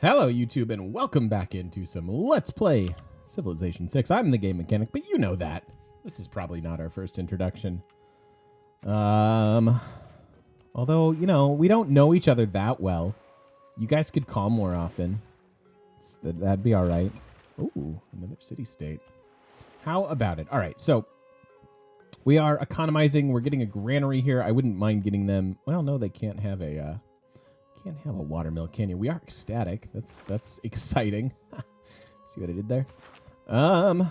Hello, YouTube, and welcome back into some Let's Play Civilization 6. I'm the game mechanic, but you know that. This is probably not our first introduction. Although, you know, we don't know each other that well. You guys could call more often. That'd be all right. Ooh, another city-state. How about it? All right, so we are economizing. We're getting a granary here. I wouldn't mind getting them. Well, no, they can't have a... Can't have a watermill, can you? We are ecstatic. That's exciting. See what I did there? Going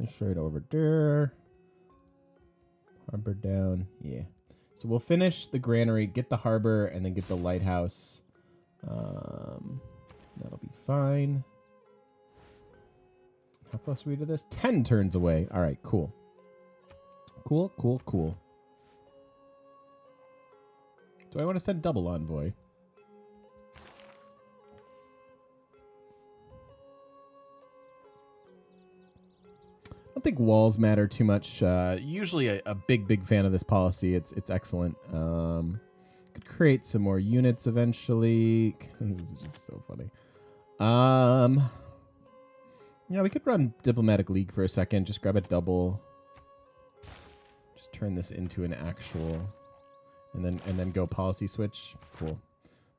straight over there. Harbor down. Yeah. So we'll finish the granary, get the harbor, and then get the lighthouse. That'll be fine. How close are we to this? 10 turns away. All right, cool. Cool. Do I want to send double envoy? I don't think walls matter too much. Usually a big fan of this policy. It's excellent. Could create some more units eventually. This is just so funny. Yeah, we could run Diplomatic League for a second. Just grab a double. Just turn this into an actual... And then go policy switch. Cool.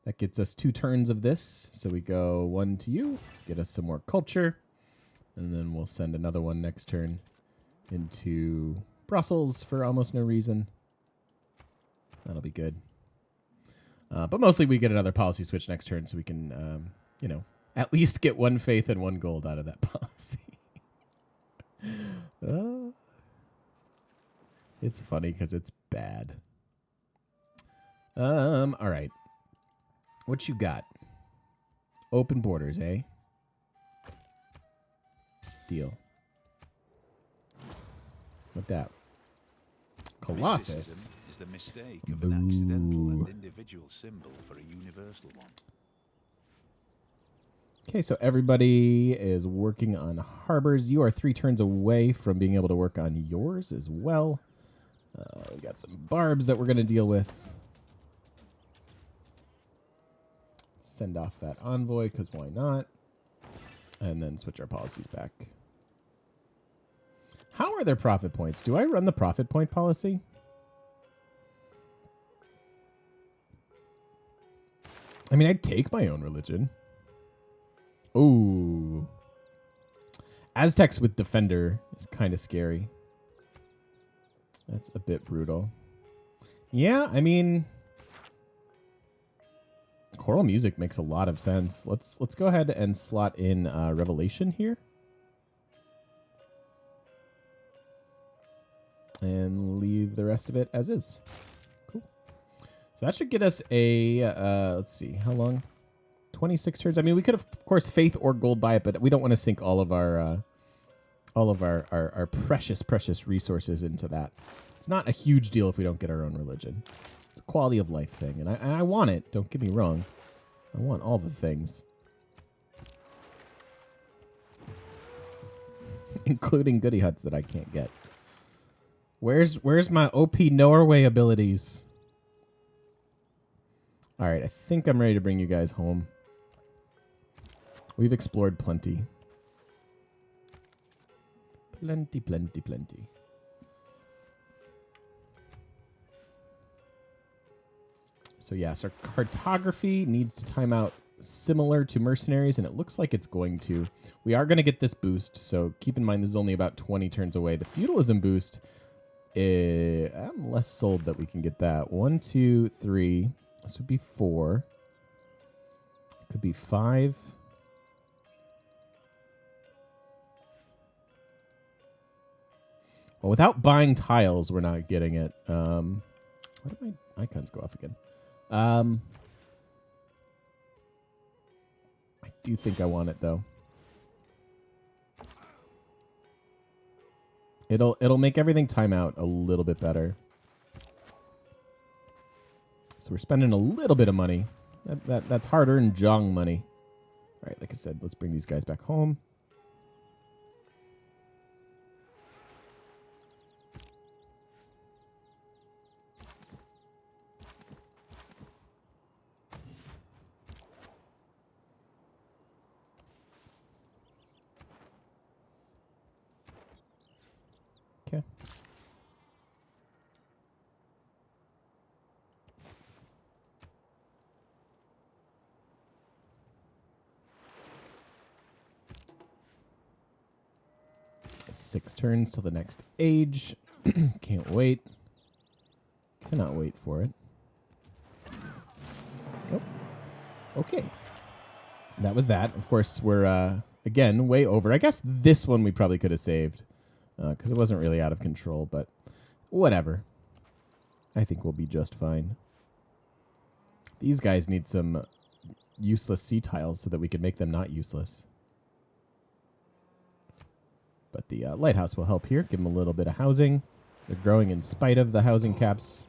That gets us 2 turns of this. So we go 1 to you, get us some more culture, and then we'll send another one next turn into Brussels for almost no reason. That'll be good. But mostly we get another policy switch next turn so we can, you know, at least get 1 faith and 1 gold out of that policy. It's funny because it's bad. All right. What you got? Open borders, eh? Deal. What that? Colossus is the mistake of an accidental and individual symbol for a universal one. Okay, so everybody is working on harbors. You are 3 turns away from being able to work on yours as well. We got some barbs that we're going to deal with. Send off that envoy, because why not? And then switch our policies back. How are their profit points? Do I run the profit point policy? I mean, I'd take my own religion. Ooh. Aztecs with Defender is kind of scary. That's a bit brutal. Yeah, I mean... Choral music makes a lot of sense. Let's go ahead and slot in Revelation here. And leave the rest of it as is. Cool. So that should get us a, let's see, how long? 26 turns. I mean, we could, of course, faith or gold buy it, but we don't want to sink all of our precious resources into that. It's not a huge deal if we don't get our own religion. It's a quality of life thing, and I want it. Don't get me wrong. I want all the things. Including goody huts that I can't get. Where's my OP Norway abilities? All right, I think I'm ready to bring you guys home. We've explored plenty. Plenty. So yes, our cartography needs to time out similar to mercenaries, and it looks like it's going to. We are going to get this boost, so keep in mind this is only about 20 turns away. The feudalism boost, I'm less sold that we can get that. 1, 2, 3. This would be 4. Could be 5. Well, without buying tiles, we're not getting it. Why did my icons go off again? I do think I want it though. It'll make everything time out a little bit better. So we're spending a little bit of money. That's hard-earned Zhong money. All right, like I said, let's bring these guys back home. 6 turns till the next age. Can't wait. Cannot wait for it. Oh. Okay. That was that. Of course, we're, again, way over. I guess this one we probably could have saved because it wasn't really out of control, but whatever. I think we'll be just fine. These guys need some useless sea tiles so that we can make them not useless. But the lighthouse will help here. Give them a little bit of housing. They're growing in spite of the housing caps.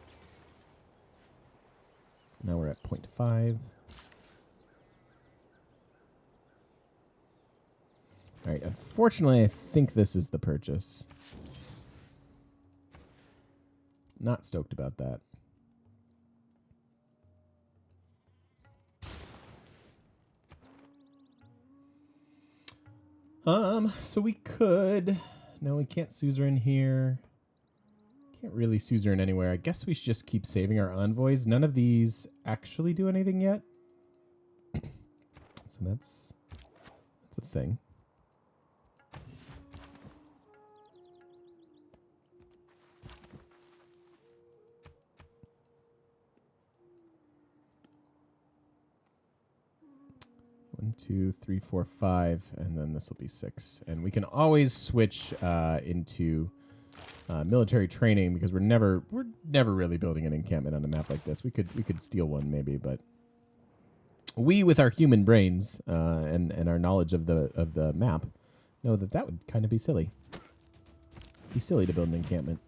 Now we're at 0.5. All right, unfortunately, I think this is the purchase. Not stoked about that. So we could... No, we can't suzerain here. Can't really suzerain anywhere. I guess we should just keep saving our envoys. None of these actually do anything yet. So that's a thing. One, 2, 3, 4, 5, and then this will be 6. And we can always switch into military training because we're never really building an encampment on a map like this. We could steal one maybe, but we with our human brains and our knowledge of the map know that would kind of be silly. Be silly to build an encampment.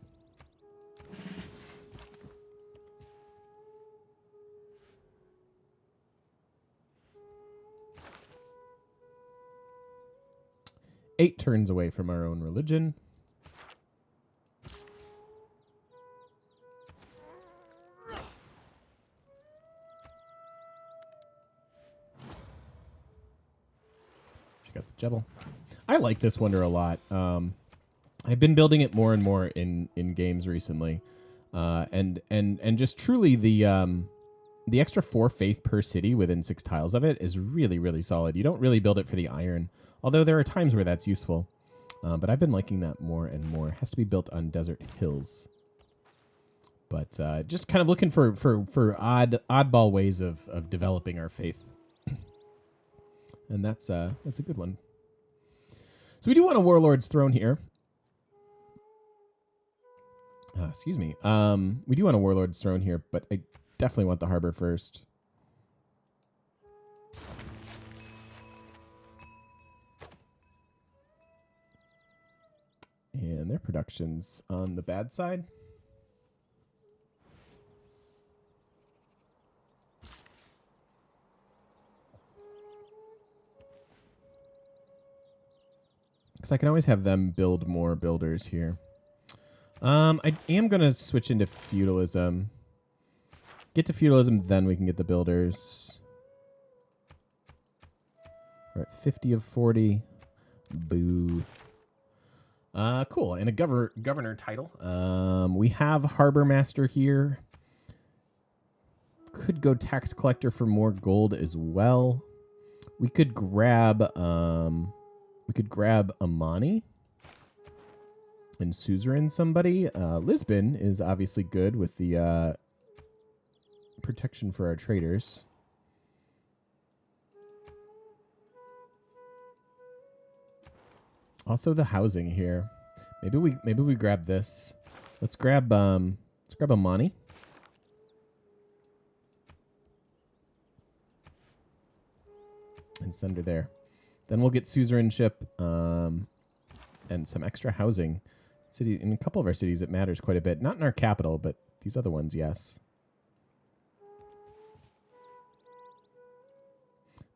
Eight turns away from our own religion. She got the Jebel. I like this wonder a lot. I've been building it more and more in games recently, and just truly the extra 4 faith per city within 6 tiles of it is really solid. You don't really build it for the iron. Although there are times where that's useful. But I've been liking that more and more. It has to be built on desert hills. But just kind of looking for oddball ways of developing our faith. And that's a good one. So we do want a Warlord's Throne here. Excuse me. We do want a Warlord's Throne here, but I definitely want the harbor first. And their production's on the bad side. Because I can always have them build more builders here. I am going to switch into feudalism. Get to feudalism, then we can get the builders. We're at 50 of 40. Boo. Cool. And a governor title. We have Harbor Master here. Could go tax collector for more gold as well. We could grab Amani and suzerain somebody. Lisbon is obviously good with the protection for our traders. Also the housing here. Maybe we grab this. Let's grab Amani. And send her there. Then we'll get suzerainship and some extra housing. In a couple of our cities it matters quite a bit. Not in our capital, but these other ones, yes.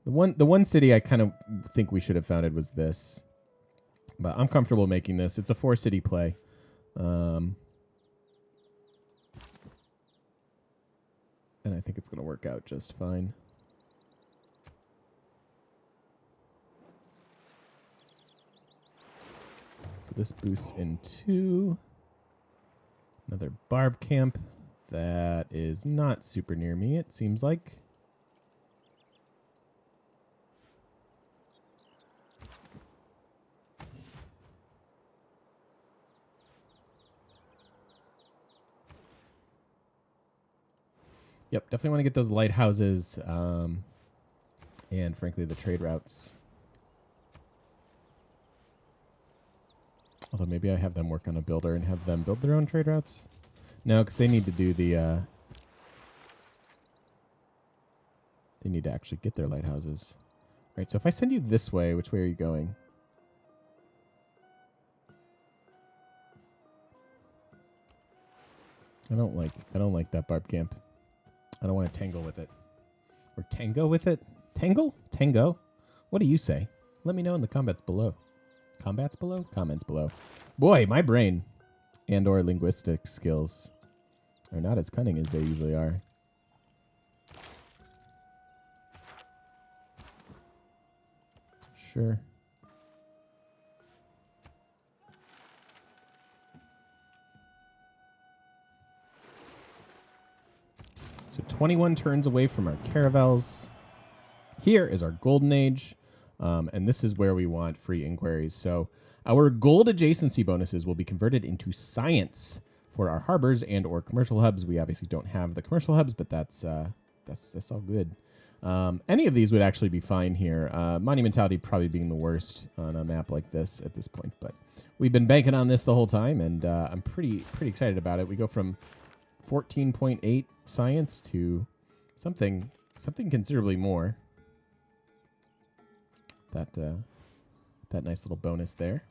The one city I kind of think we should have founded was this. But I'm comfortable making this. It's a 4-city play. And I think it's going to work out just fine. So this boosts into another barb camp. That is not super near me, it seems like. Yep, definitely want to get those lighthouses and, frankly, the trade routes. Although maybe I have them work on a builder and have them build their own trade routes. No, because they need to do the... they need to actually get their lighthouses. All right, so if I send you this way, which way are you going? I don't like that barb camp. I don't want to tangle with it. Or tango with it? Tangle? Tango? What do you say? Let me know in the comments below. Combats below? Comments below. Boy, my brain and or linguistic skills are not as cunning as they usually are. Sure. So 21 turns away from our caravels. Here is our golden age, and this is where we want free inquiries. So our gold adjacency bonuses will be converted into science for our harbors and or commercial hubs. We obviously don't have the commercial hubs, but that's all good. Any of these would actually be fine here. Monumentality probably being the worst on a map like this at this point, but we've been banking on this the whole time, and I'm pretty excited about it. We go from 14.8 science to something considerably more. That nice little bonus there.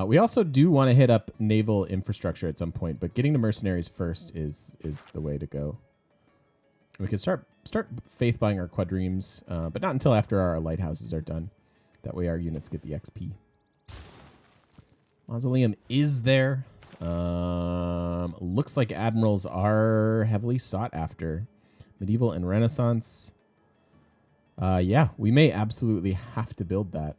We also do want to hit up naval infrastructure at some point, but getting to mercenaries first is the way to go. We can start faith buying our quadremes, but not until after our lighthouses are done. That way our units get the XP. Mausoleum is there. Looks like admirals are heavily sought after. Medieval and Renaissance. Yeah, we may absolutely have to build that.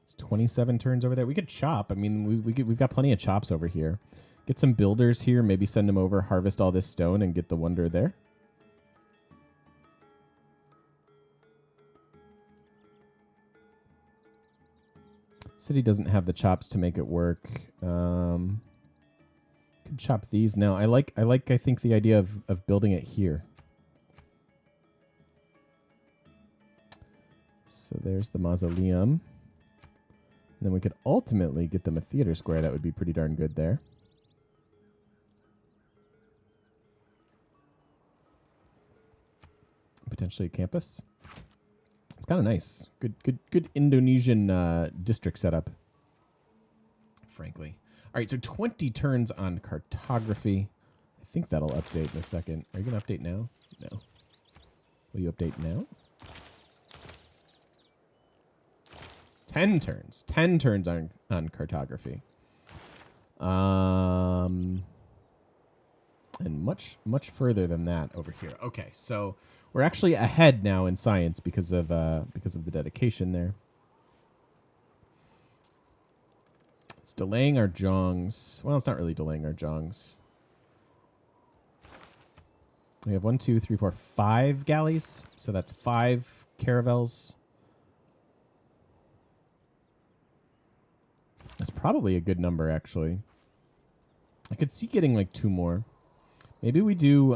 It's 27 turns over there. We could chop. I mean, we've got plenty of chops over here. Get some builders here. Maybe send them over, harvest all this stone, and get the wonder there. City doesn't have the chops to make it work. Could chop these. No, I think the idea of building it here. So there's the mausoleum. And then we could ultimately get them a theater square. That would be pretty darn good there. Potentially a campus. It's kind of nice. Good Indonesian district setup, frankly. All right, so 20 turns on cartography. I think that'll update in a second. Are you going to update now? No. Will you update now? 10 turns. 10 turns on cartography. And much further than that over here. Okay, so we're actually ahead now in science because of the dedication there. It's delaying our jongs. Well, it's not really delaying our jongs. We have 1, 2, 3, 4, 5 galleys. So that's 5 caravels. That's probably a good number, actually. I could see getting like 2 more. Maybe we do...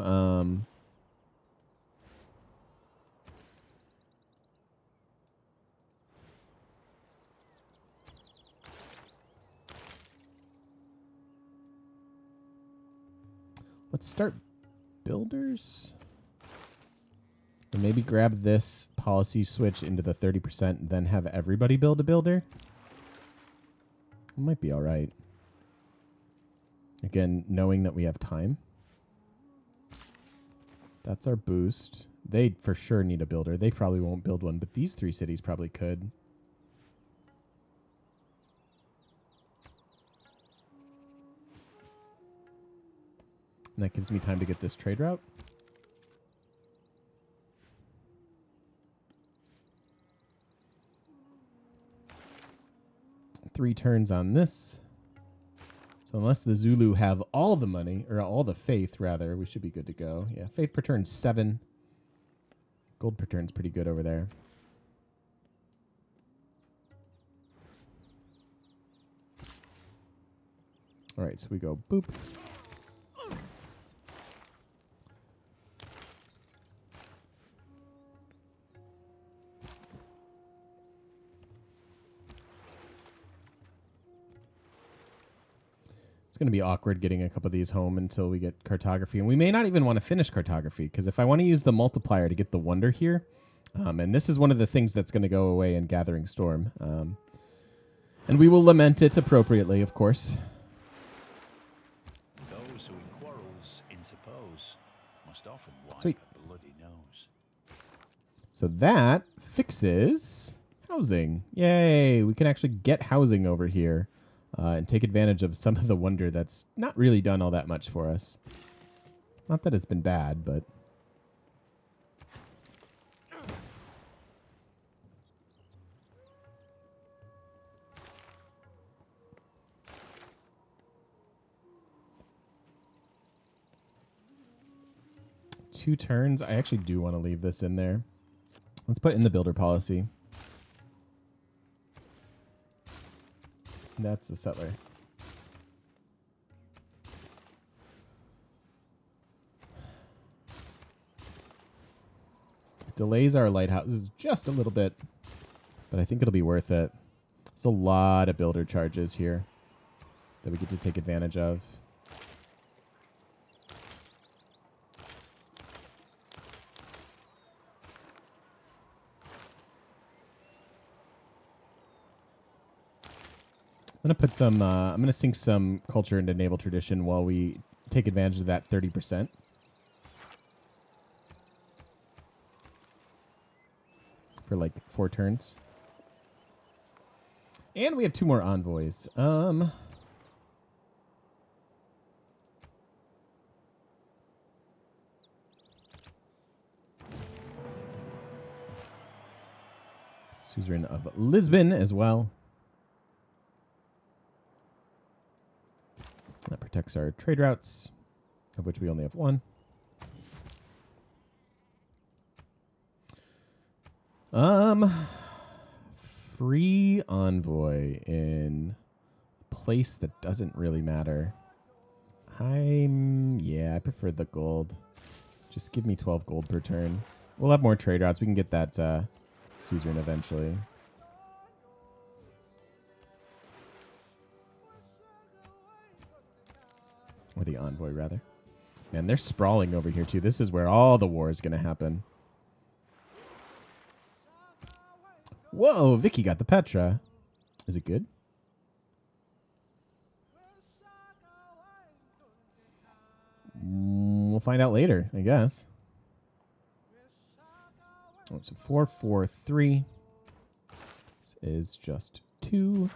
let's start builders. And maybe grab this policy switch into the 30%, and then have everybody build a builder. It might be all right. Again, knowing that we have time. That's our boost. They for sure need a builder. They probably won't build one, but these 3 cities probably could. And that gives me time to get this trade route. Three turns on this. So unless the Zulu have all the money, or all the faith, rather, we should be good to go. Yeah, faith per turn 7. Gold per turn's pretty good over there. All right, so we go boop. It's going to be awkward getting a couple of these home until we get cartography. And we may not even want to finish cartography, because if I want to use the multiplier to get the wonder here, and this is one of the things that's going to go away in Gathering Storm. And we will lament it appropriately, of course. Those who in quarrels interpose must often wipe Sweet. a bloody nose. So that fixes housing. Yay! We can actually get housing over here and take advantage of some of the wonder that's not really done all that much for us. Not that it's been bad, but... Two turns. I actually do want to leave this in there. Let's put in the builder policy. That's the settler. Delays our lighthouses just a little bit, but I think it'll be worth it. There's a lot of builder charges here that we get to take advantage of. I'm gonna put some. I'm gonna sink some culture into naval tradition while we take advantage of that 30%. For like 4 turns. And we have 2 more envoys. Suzerain of Lisbon as well. That protects our trade routes, of which we only have 1. Free envoy in a place that doesn't really matter. Yeah, I prefer the gold. Just give me 12 gold per turn. We'll have more trade routes. We can get that suzerain eventually. Or the envoy, rather. Man, they're sprawling over here, too. This is where all the war is going to happen. Whoa, Vicky got the Petra. Is it good? We'll find out later, I guess. Oh, so 4, 4, 3. This is just 2.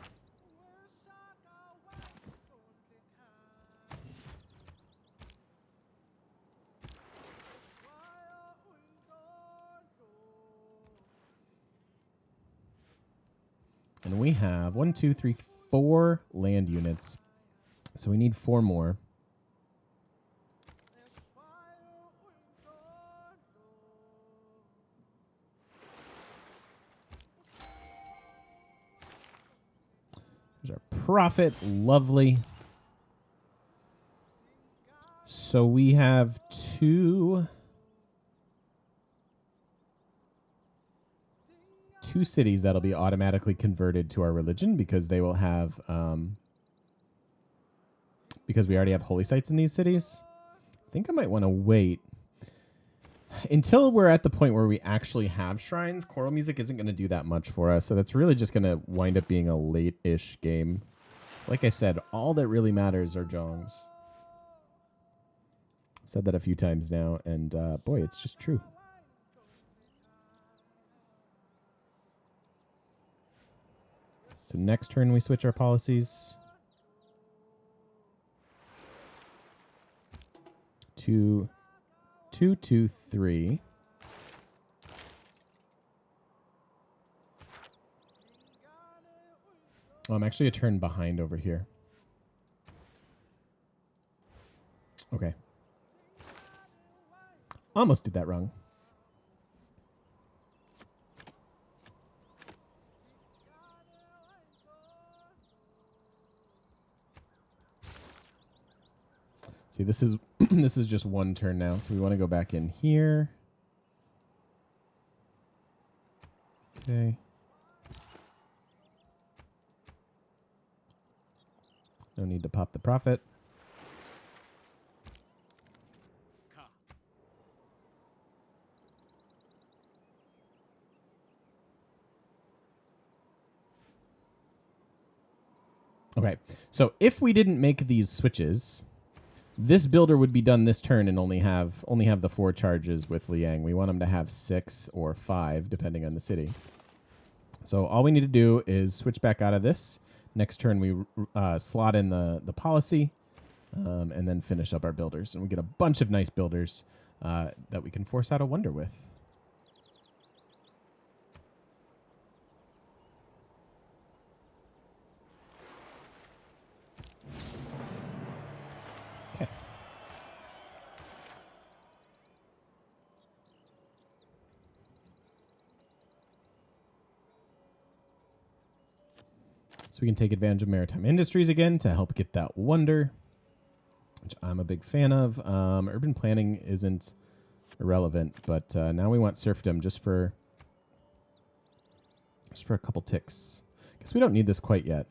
And we have 1, 2, 3, 4 land units. So we need 4 more. There's our profit. Lovely. So we have 2 cities that'll be automatically converted to our religion because they will have because we already have holy sites in these cities. I think I might want to wait until we're at the point where we actually have shrines. Choral music isn't going to do that much for us, so that's really just going to wind up being a late-ish game. So like I said, all that really matters are jongs. I've said that a few times now, and boy, it's just true. So next turn we switch our policies to 2, 2, 3. Oh, I'm actually a turn behind over here. Okay. Almost did that wrong. See, this is this is just one turn now, so we want to go back in here. Okay. No need to pop the profit. Okay, so if we didn't make these switches, this builder would be done this turn and only have the 4 charges with Liang. We want him to have 6 or 5, depending on the city. So all we need to do is switch back out of this. Next turn, we slot in the policy, and then finish up our builders. And we get a bunch of nice builders that we can force out a wonder with. Okay. So we can take advantage of maritime industries again to help get that wonder, which I'm a big fan of. Urban planning isn't irrelevant, but now we want serfdom just for a couple ticks. Guess we don't need this quite yet.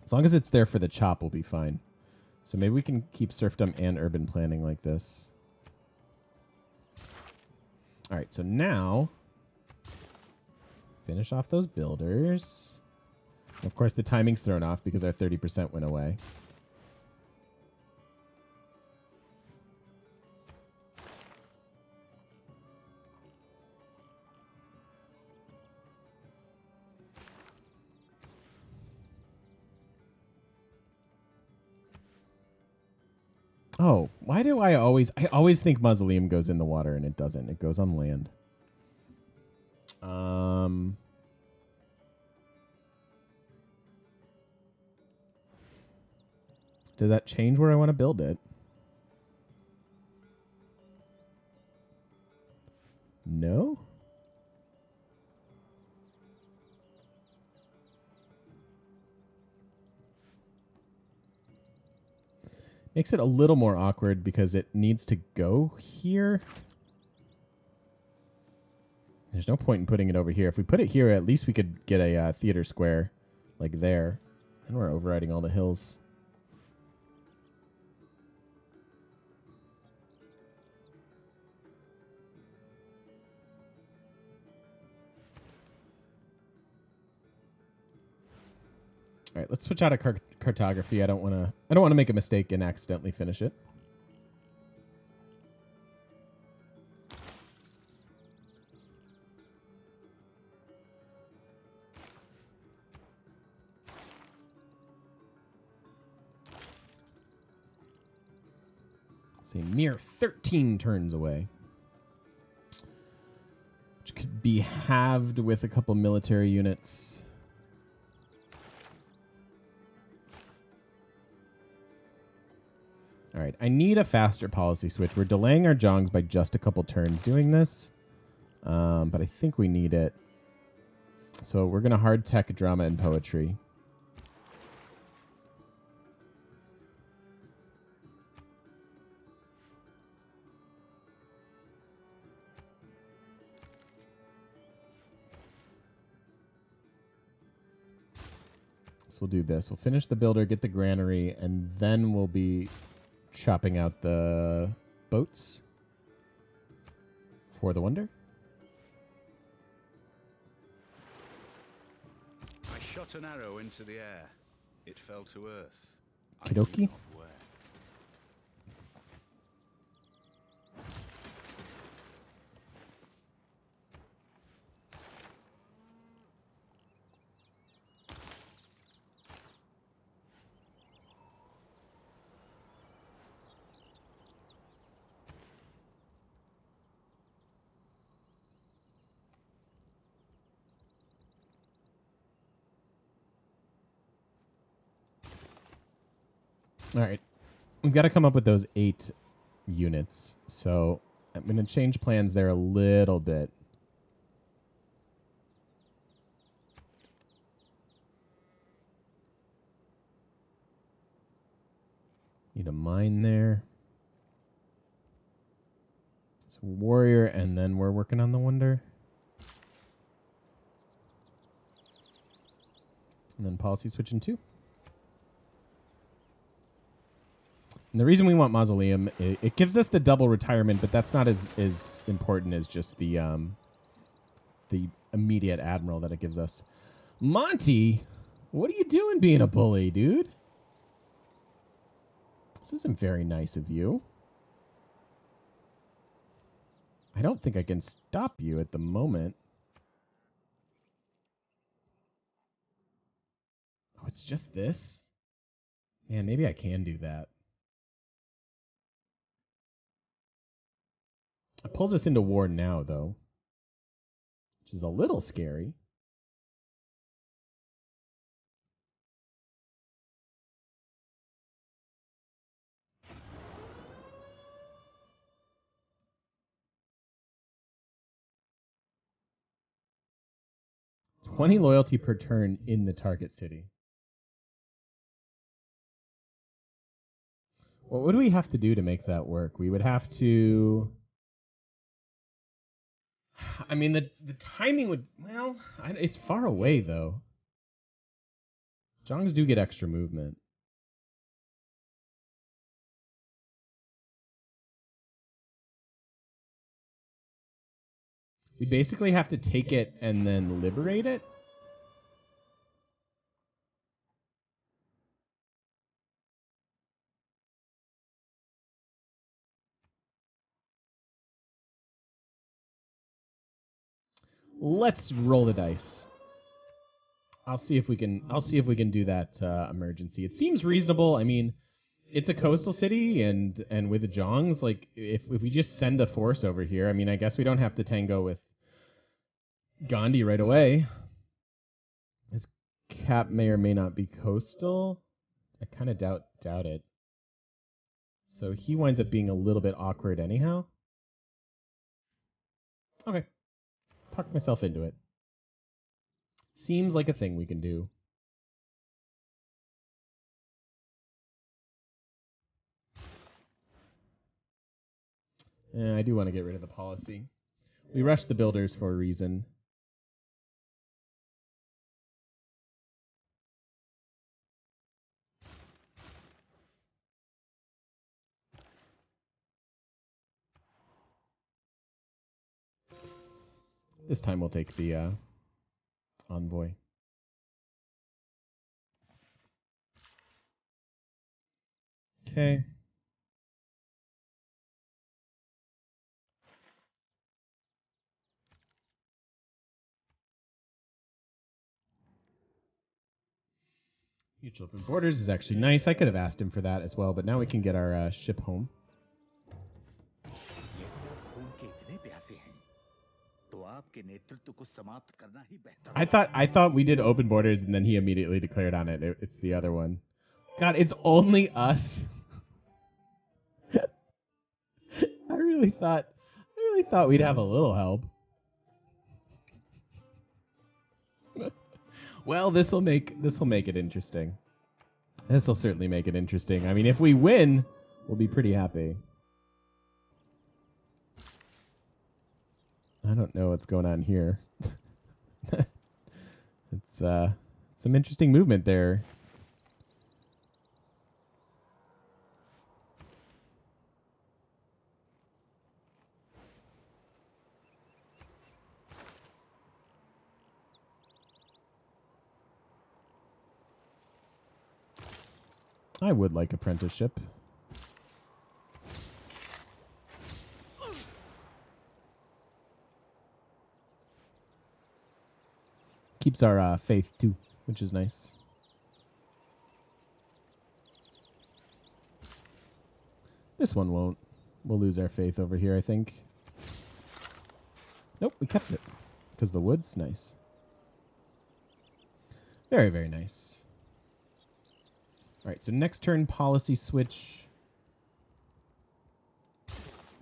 As long as it's there for the chop, we'll be fine. So maybe we can keep serfdom and urban planning like this. All right, so now finish off those builders. Of course, the timing's thrown off because our 30% went away. Oh, why do I always think mausoleum goes in the water and it doesn't. It goes on land. Does that change where I want to build it? No? Makes it a little more awkward because it needs to go here. There's no point in putting it over here. If we put it here, at least we could get a theater square like there. And we're overriding all the hills. All right, let's switch out of cartography. I don't want to make a mistake and accidentally finish it. It's a mere 13 turns away, which could be halved with a couple military units. All right, I need a faster policy switch. We're delaying our Jongs by just a couple turns doing this, but I think we need it. So we're going to hard tech drama and poetry. So we'll do this. We'll finish the builder, get the granary, and then we'll be chopping out the boats for the wonder. I shot an arrow into the air. It fell to earth. I Kidoki? knew not where. All right. We've got to come up with those 8 units. So I'm going to change plans there a little bit. need a mine there. So warrior, and then we're working on the wonder. And then policy switch in 2. And the reason we want mausoleum, it gives us the double retirement, but that's not as important as just the immediate admiral that it gives us. Monty, what are you doing being a bully, dude? This isn't very nice of you. I don't think I can stop you at the moment. Oh, it's just this? Man, maybe I can do that. It pulls us into war now, though, which is a little scary. $20 loyalty per turn in the target city. What would we have to do to make that work? We would have to... I mean, the timing would... Well, it's far away, though. Jongs do get extra movement. We basically have to take it and then liberate it? Let's roll the dice. I'll see if we can do that emergency. It seems reasonable. I mean, it's a coastal city, and with the Jongs, like if we just send a force over here, I mean, I guess we don't have to tango with Gandhi right away. His cap may or may not be coastal. I kind of doubt it. So he winds up being a little bit awkward anyhow. Okay. Talked myself into it. Seems like a thing we can do. I do want to get rid of the policy. We rushed the builders for a reason. This time we'll take the envoy. Okay. Mutual open borders is actually nice. I could have asked him for that as well, but now we can get our ship home. I thought we did open borders and then he immediately declared on it. It's the other one. God, it's only us. I really thought we'd have a little help. Well, this will make it interesting. This will certainly make it interesting. I mean, if we win, we'll be pretty happy. I don't know what's going on here. It's some interesting movement there. I would like apprenticeship. Keeps our faith too, which is nice. This one won't. We'll lose our faith over here, I think. Nope, we kept it. Because the wood's nice. Very, very nice. All right, so next turn, policy switch.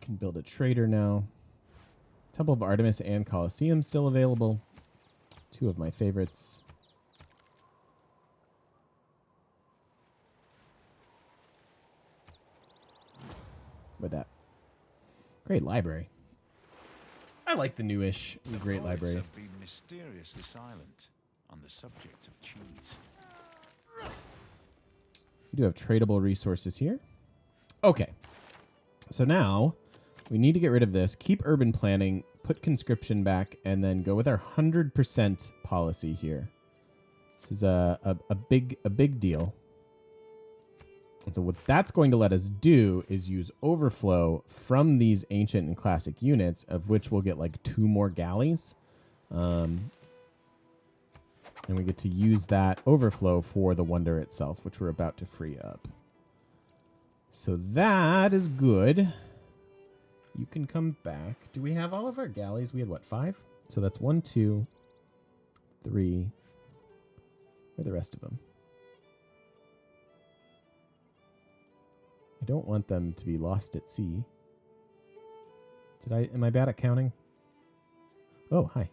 Can build a trader now. Temple of Artemis and Colosseum still available. Two of my favorites. with that. Great library. I like the newish great voids library. have been mysteriously silent on the subject of cheese. We do have tradable resources here. Okay. So now we need to get rid of this, keep urban planning, put conscription back, and then go with our 100% policy here. This is a big deal. And so what that's going to let us do is use overflow from these ancient and classic units, of which we'll get like 2 more galleys. And we get to use that overflow for the wonder itself, which we're about to free up. So that is good. You can come back. Do we have all of our galleys? We had, what, 5? So that's 1, 2, 3. Where are the rest of them? I don't want them to be lost at sea. Am I bad at counting? Oh, hi.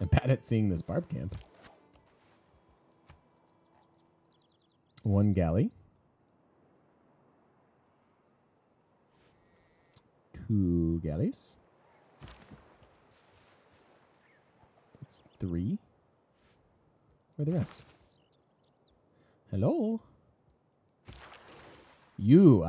I'm bad at seeing this barb camp. 1 galley. 2 galleys. That's 3. Where are the rest? Hello? You,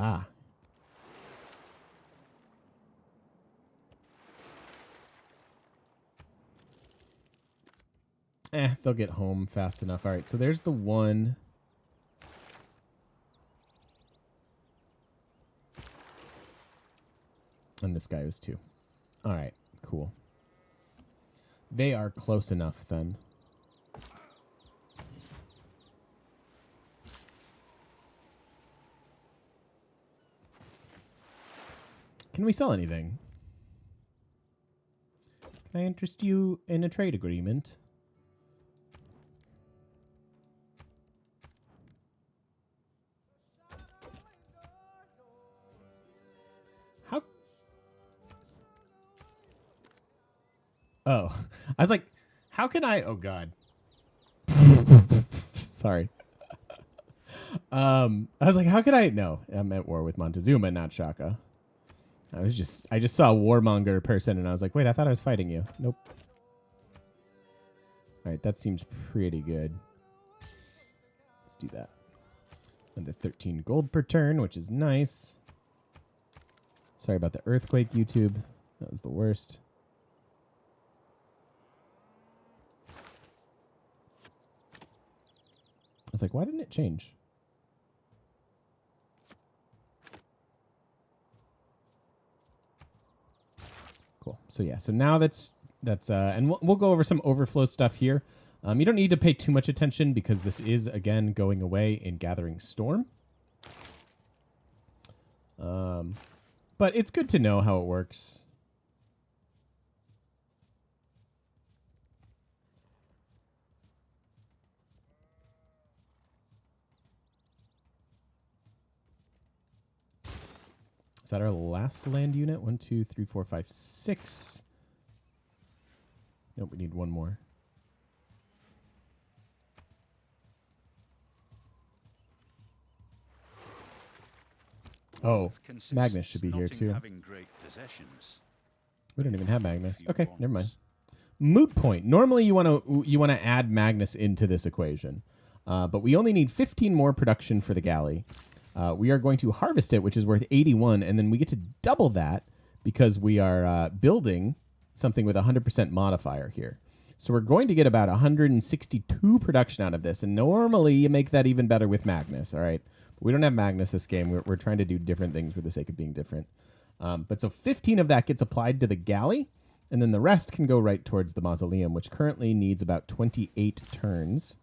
they'll get home fast enough. All right, so there's the 1. And this guy was 2. All right, cool. They are close enough then. Can we sell anything? Can I interest you in a trade agreement? How? Oh, I was like, how can I? Oh God. Sorry. I was like, how could I? No, I'm at war with Montezuma, not Shaka. I just saw a warmonger person, and I was like, wait, I thought I was fighting you. Nope. All right, that seems pretty good. Let's do that. And the 13 gold per turn, which is nice. Sorry about the earthquake, YouTube. That was the worst. I was like, why didn't it change? Cool. So yeah, so now that's and we'll go over some overflow stuff here. You don't need to pay too much attention because this is, again, going away in Gathering Storm. But it's good to know how it works. Is that our last land unit? 1, 2, 3, 4, 5, 6. Nope, we need 1 more. Oh, Magnus should be here too. We don't even have Magnus. Okay, never mind. Moot point. Normally you want to add Magnus into this equation, but we only need 15 more production for the galley. We are going to harvest it, which is worth 81, and then we get to double that because we are building something with a 100% modifier here. So we're going to get about 162 production out of this, and normally you make that even better with Magnus, all right? But we don't have Magnus this game. We're trying to do different things for the sake of being different. But so 15 of that gets applied to the galley, and then the rest can go right towards the mausoleum, which currently needs about 28 turns.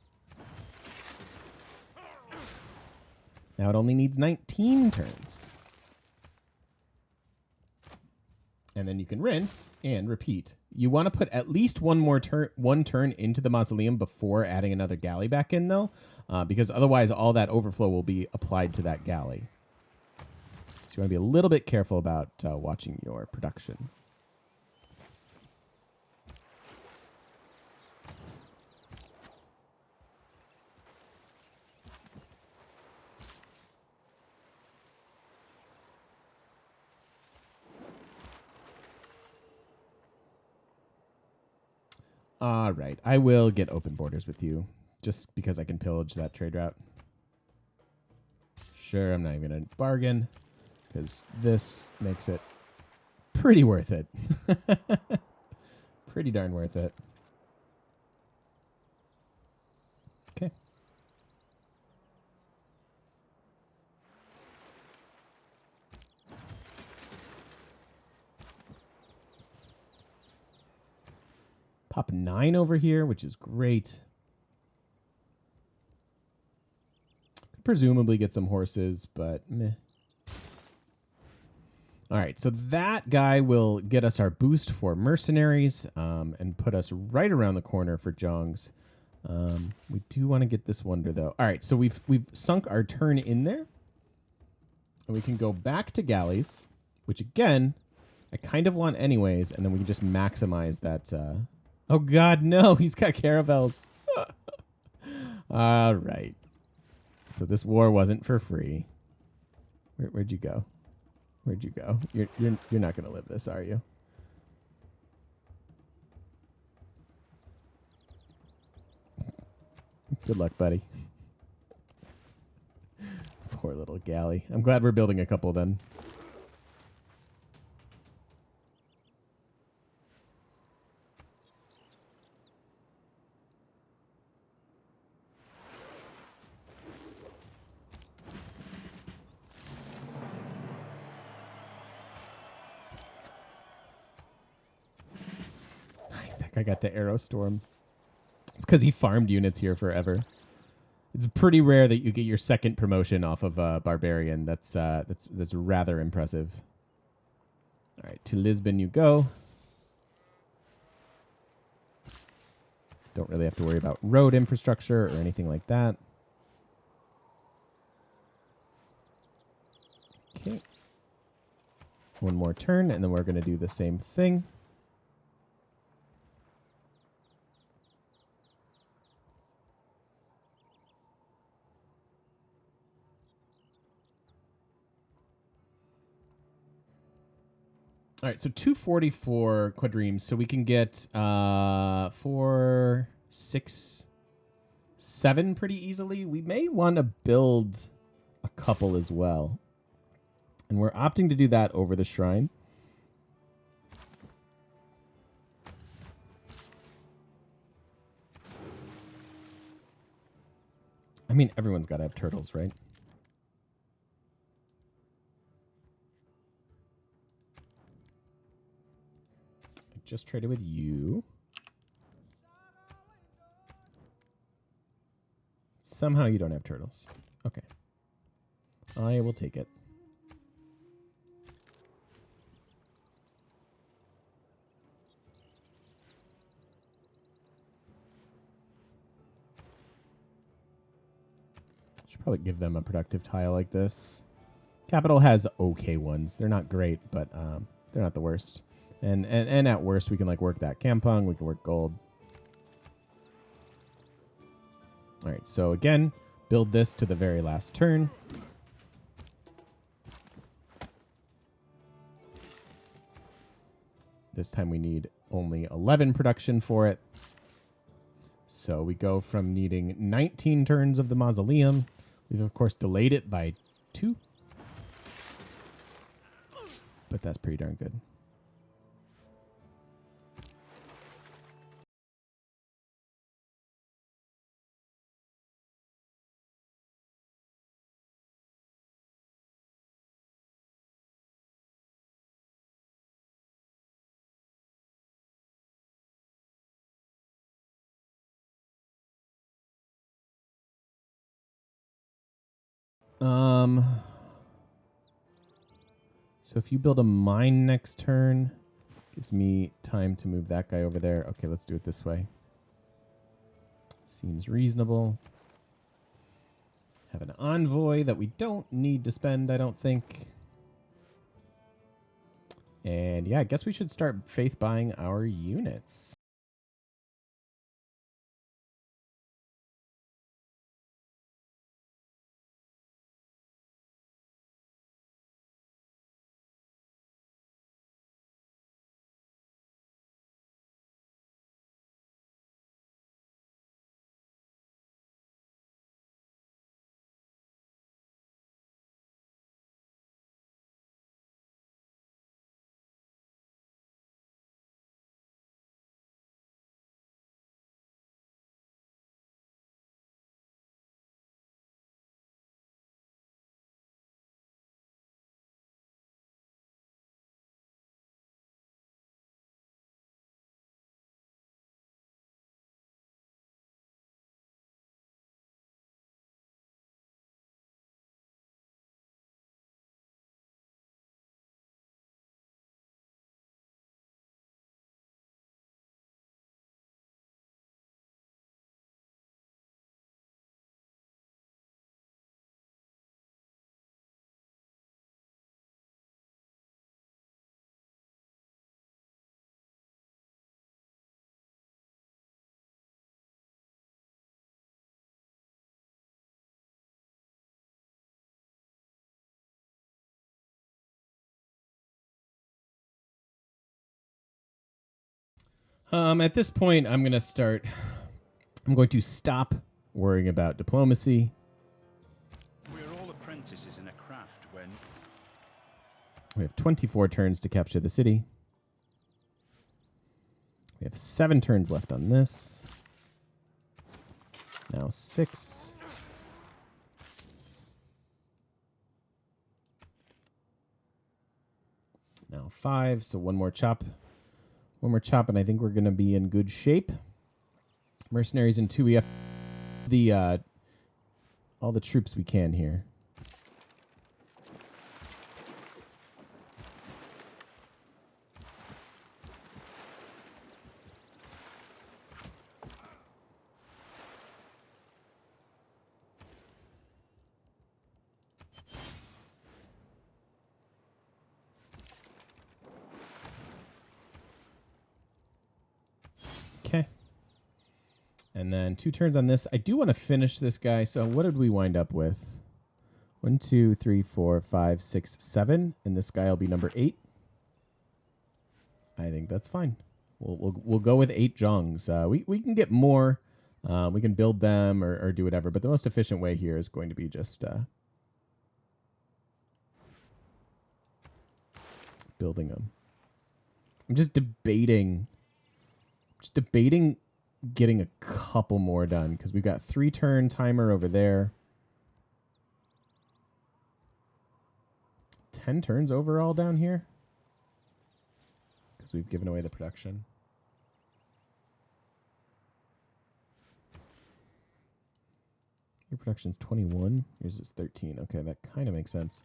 Now it only needs 19 turns. And then you can rinse and repeat. You want to put at least one turn into the mausoleum before adding another galley back in, though, because otherwise all that overflow will be applied to that galley. So you want to be a little bit careful about watching your production. All right. I will get open borders with you just because I can pillage that trade route. Sure, I'm not even going to bargain because this makes it pretty worth it. Pretty darn worth it. Okay. Pop 9 over here, which is great. Presumably get some horses, but meh. All right, so that guy will get us our boost for mercenaries and put us right around the corner for Jongs. We do want to get this wonder though. All right, so we've sunk our turn in there, and we can go back to galleys, which again I kind of want anyways, and then we can just maximize that. Oh God, no! He's got caravels. All right, so this war wasn't for free. Where'd you go? Where'd you go? You're not gonna live this, are you? Good luck, buddy. Poor little galley. I'm glad we're building a couple then. Nice, that guy got to Aerostorm. It's because he farmed units here forever. It's pretty rare that you get your second promotion off of Barbarian. That's rather impressive. All right, to Lisbon you go. Don't really have to worry about road infrastructure or anything like that. Okay. One more turn, and then we're going to do the same thing. All right, so 244 quadremes, so we can get 4, 6, 7 pretty easily. We may want to build a couple as well. And we're opting to do that over the shrine. I mean, everyone's got to have turtles, right? I just traded with you. Somehow you don't have turtles. Okay. I will take it. Should probably give them a productive tile like this. Capital has okay ones. They're not great, but they're not the worst. And at worst, we can like work that Kampong. We can work gold. All right, so again, build this to the very last turn. This time we need only 11 production for it. So we go from needing 19 turns of the Mausoleum. We've, of course, delayed it by 2. But that's pretty darn good. So if you build a mine next turn, gives me time to move that guy over there. Okay, let's do it this way. Seems reasonable. Have an envoy that we don't need to spend, I don't think. And yeah, I guess we should start faith buying our units. At this point, I'm going to stop worrying about diplomacy. We're all apprentices in a craft when... We have 24 turns to capture the city. We have 7 turns left on this. Now 6. Now 5. So one more chop. One more chop, and I think we're going to be in good shape. Mercenaries in 2. We have the all the troops we can here. Okay. And then 2 turns on this. I do want to finish this guy. So what did we wind up with? 1, 2, 3, 4, 5, 6, 7. And this guy will be number 8. I think that's fine. We'll go with 8 Zhongs. We can get more. We can build them or do whatever. But the most efficient way here is going to be just building them. I'm just debating getting a couple more done because we've got 3 turn timer over there. 10 turns overall down here because we've given away the production. Your production's 21. Yours is 13. Okay, that kind of makes sense.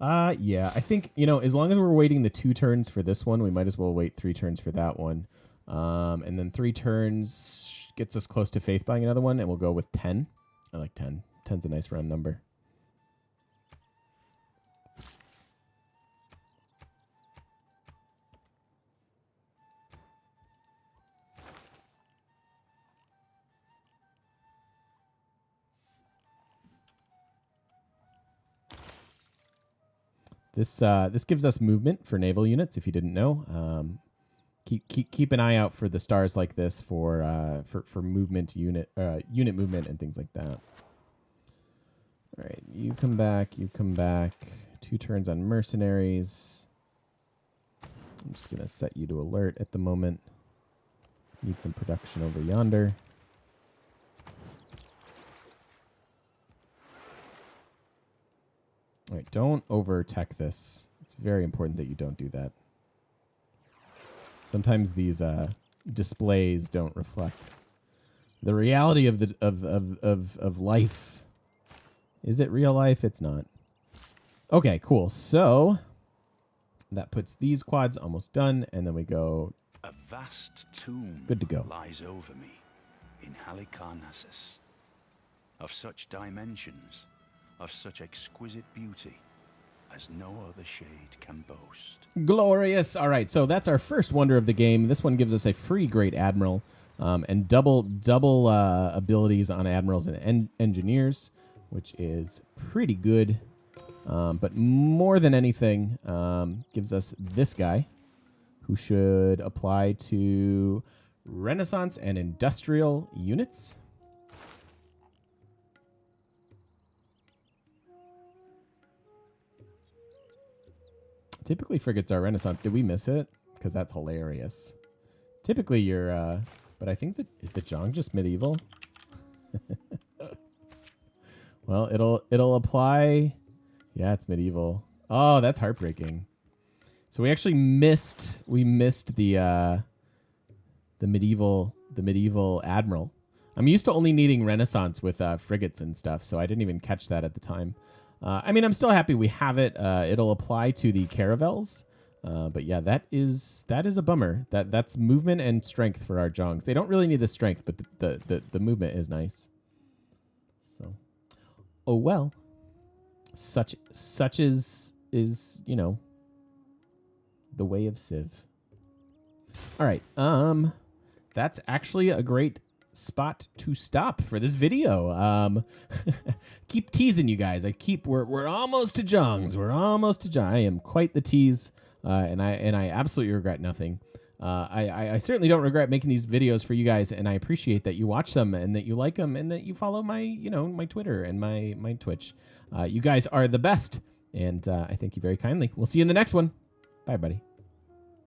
Yeah, I think, as long as we're waiting the 2 turns for this one, we might as well wait 3 turns for that one. And then 3 turns gets us close to faith buying another one, and we'll go with 10. I like 10. 10's a nice round number. This gives us movement for naval units. If you didn't know, keep an eye out for the stars like this for movement unit movement and things like that. All right, you come back. 2 turns on mercenaries. I'm just gonna set you to alert at the moment. Need some production over yonder. All right, don't over-tech this. It's very important that you don't do that. Sometimes these displays don't reflect the reality of life. Is it real life? It's not. Okay, cool. So that puts these quads almost done, and then we go. A vast tomb Good to go. lies over me in Halicarnassus, of such dimensions, of such exquisite beauty, as no other shade can boast. Glorious. All right, so that's our first wonder of the game. This one gives us a free Great Admiral and double abilities on admirals and engineers, which is pretty good. But more than anything, gives us this guy, who should apply to Renaissance and Industrial units. Typically, frigates are Renaissance. Did we miss it? Because that's hilarious. Typically, you're... but I think that... Is the Zhong just medieval? Well, it'll apply... Yeah, it's medieval. Oh, that's heartbreaking. So we actually missed... We missed the medieval admiral. I'm used to only needing Renaissance with frigates and stuff, so I didn't even catch that at the time. I mean, I'm still happy we have it. It'll apply to the caravels. But yeah, that is a bummer. That's movement and strength for our Zhongs. They don't really need the strength, but the movement is nice. So, oh well. Such is the way of Civ. All right. That's actually a great spot to stop for this video. Keep teasing you guys. We're almost to Zhongs. I am quite the tease, and I absolutely regret nothing. I certainly don't regret making these videos for you guys, and I appreciate that you watch them and that you like them and that you follow my, my Twitter and my Twitch. You guys are the best, and I thank you very kindly. We'll see you in the next one. Bye, buddy.